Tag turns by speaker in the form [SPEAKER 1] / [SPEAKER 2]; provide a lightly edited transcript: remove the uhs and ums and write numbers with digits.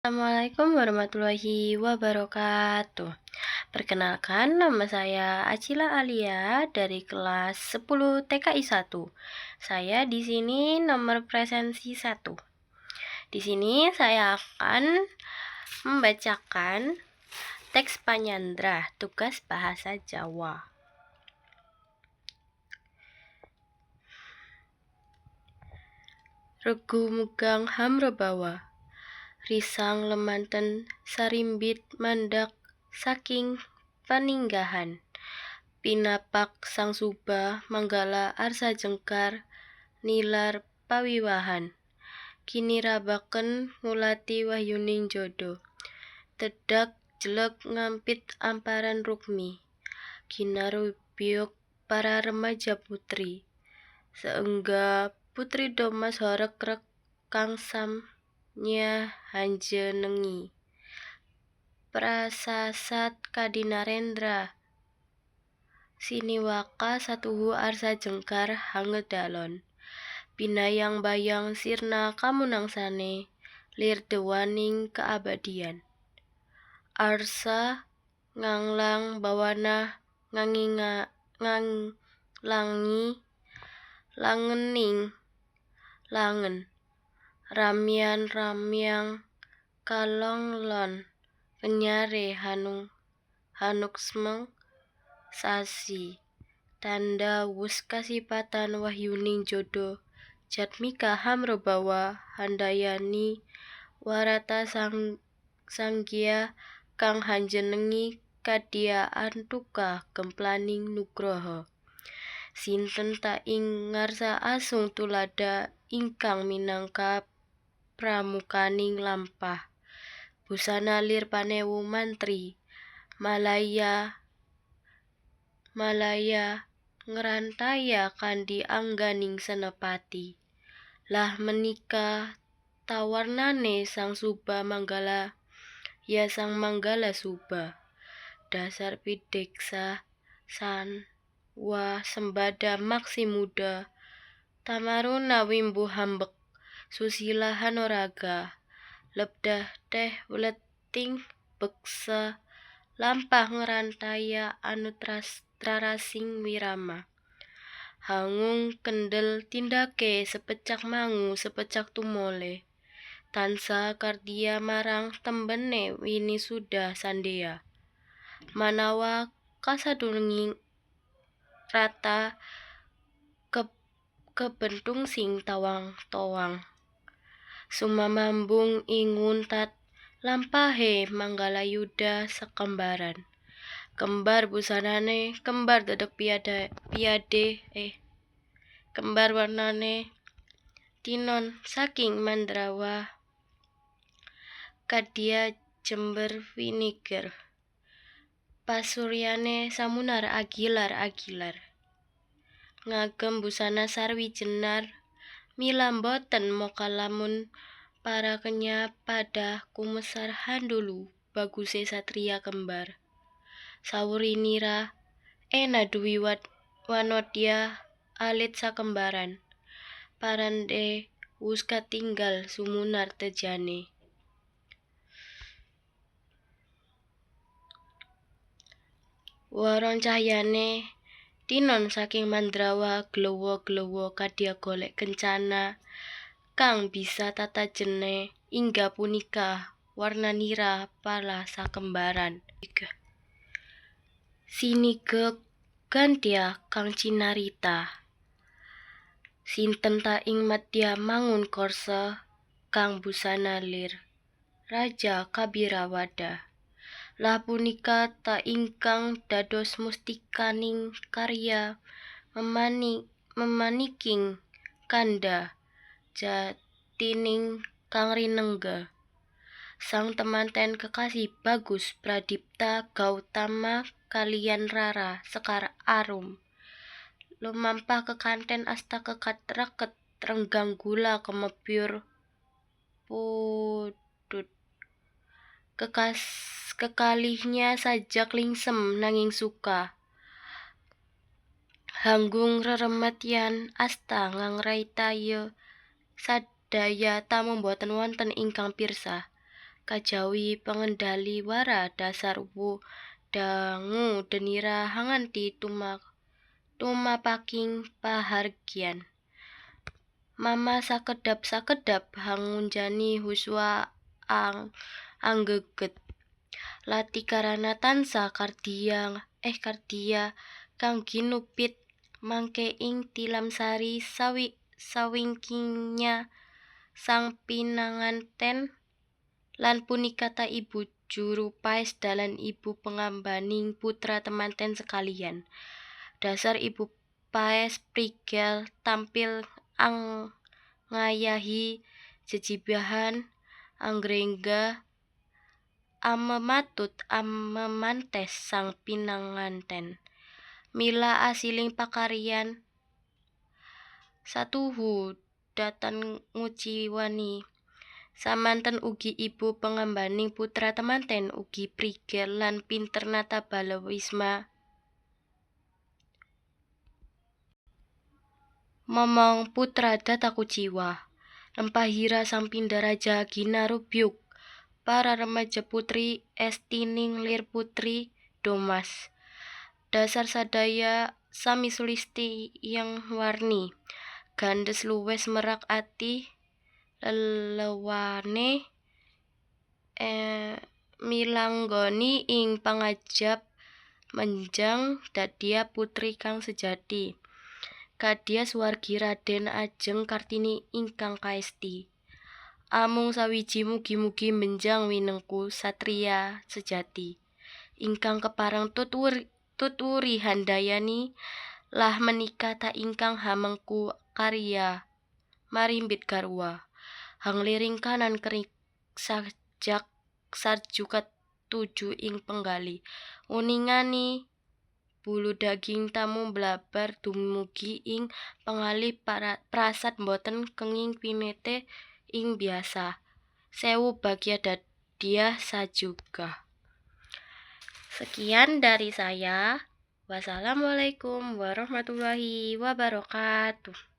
[SPEAKER 1] Assalamualaikum warahmatullahi wabarakatuh. Perkenalkan, nama saya Acila Alia dari kelas 10 TKI 1. Saya di sini nomor presensi 1. Di sini saya akan membacakan teks Panyandra, tugas bahasa Jawa. Regu mugang hamrebawa, risang lemanten sarimbit mandak saking paninggahan. Pinapak sang suba manggala arsa jengkar nilar pawiwahan. Kini rabaken ngulati wahyuning jodo. Tedak jelek ngampit amparan rukmi. Kinarubiuk para remaja putri. Seengga putri domas horek rek kangsam nya hanjenengi. Prasasat kadinarendra siniwaka satuhu arsa jengkar hangedalon. Binayang bayang sirna kamunangsane lir dewaning keabadian. Arsa nganglang bawana nganglangi langening langen. Ramyan ramyang kalonglon kenyare hanuksmeng sasi. Tanda wus kasipatan wahyuning jodo jatmika hamrebawa handayani warata sanggya kang hanjenengi kadya antuka gemplaning nugroho. Sinten ta ing ngarsa asung tulada ingkang minangka pramukaning lampah. Busana lir panewu mantri malaya ngerantaya kandi angganing senepati. Lah menika tawarnane sang suba manggala ya sang manggala suba. Dasar pideksa san wa sembada maksi muda. Tamaruna wimbu hambek susila hanoraga. Lebdah teh weleting beksa lampah ngerantaya anu trarasing wirama. Hangung kendel tindake sepecak mangu sepecak tumole. Tansa kardia marang tembene wini sudah sandea. Manawa kasadurunging rata kebentung sing tawang-towang. Sumamambung inguntat lampahe manggala yuda sekembaran. Kembar busanane, kembar dedek kembar warnane tinon saking mandrawa kadya jember winiger. Pasuryane samunar agilar. Ngagem busana sarwi jenar mila mboten moka lamun para kenya pada kumesar handulu baguse satria kembar. Sawurinira ena duwi wanodya alit sakembaran. Parande wus katinggal sumunar tejane. Waron cahyane tinon saking mandrawa glewo-glewo kadya golek kencana kang bisa tata jene ingga punika warnanira pala sakembaran. Sinigek gantya kang cinarita. Sinten ta ing madya mangun korsa kang busana lir raja kabirawada. Lah punika ta ingkang dados mustikaning karya memaniking kanda jatining kang rinengga. Sang temanten kekasih bagus Pradipta Gautama kalian Rara Sekar Arum. Lumampah kekanten asta kekat reket renggang gula kemebyur pudut. Kekalihnya sajak lingsem nanging suka. Hanggung reremet yan asta ngangrai tayo sadaya tamu boten wonten ingkang pirsa. kajawi pengendali wara dasar wu dangu denira hanganti tumapaking pahargian. Mama sakedap hangunjani huswa anggeget. Lati karana tansa kardia kang ginupit mangke ing tilam sari sawingkingnya sang pinanganten lan punikata ibu juru paes dalan ibu pengambaning putra temanten sekalian. Dasar ibu paes prigel tampil ngayahi jejibahan anggrengga amematut amemantes sang pinanganten. Mila asiling pakarian satuhu datan nguciwani. Samanten ugi ibu pengembaning putra temanten ugi prigel lan pinter nata balawisma. Momong putra data kuciwa. Lempahira sang pindaraja gina rubyuk. Para remaja putri estining lir putri domas. Dasar sadaya sami sulisti yang warni. Gandes luwes merak ati lelewane milanggoni ing pangajap menjang dadia putri kang sejati. Kadya suwargi Raden Ajeng Kartini ingkang kaesti. Amung sawiji mugi-mugi menjang winengku satria sejati. Ingkang keparang tutwuri handayani lah menika ta ingkang hamengku karya marimbit garwa. Hangliring kanan kerik sajak sarjukat tuju ing penggali. Uningani bulu daging tamu blabar dumugi ing pengali prasat boten kenging pinete ing biasa. Sewu bagya dadia sajuga. Sekian dari saya. Wassalamualaikum warahmatullahi wabarakatuh.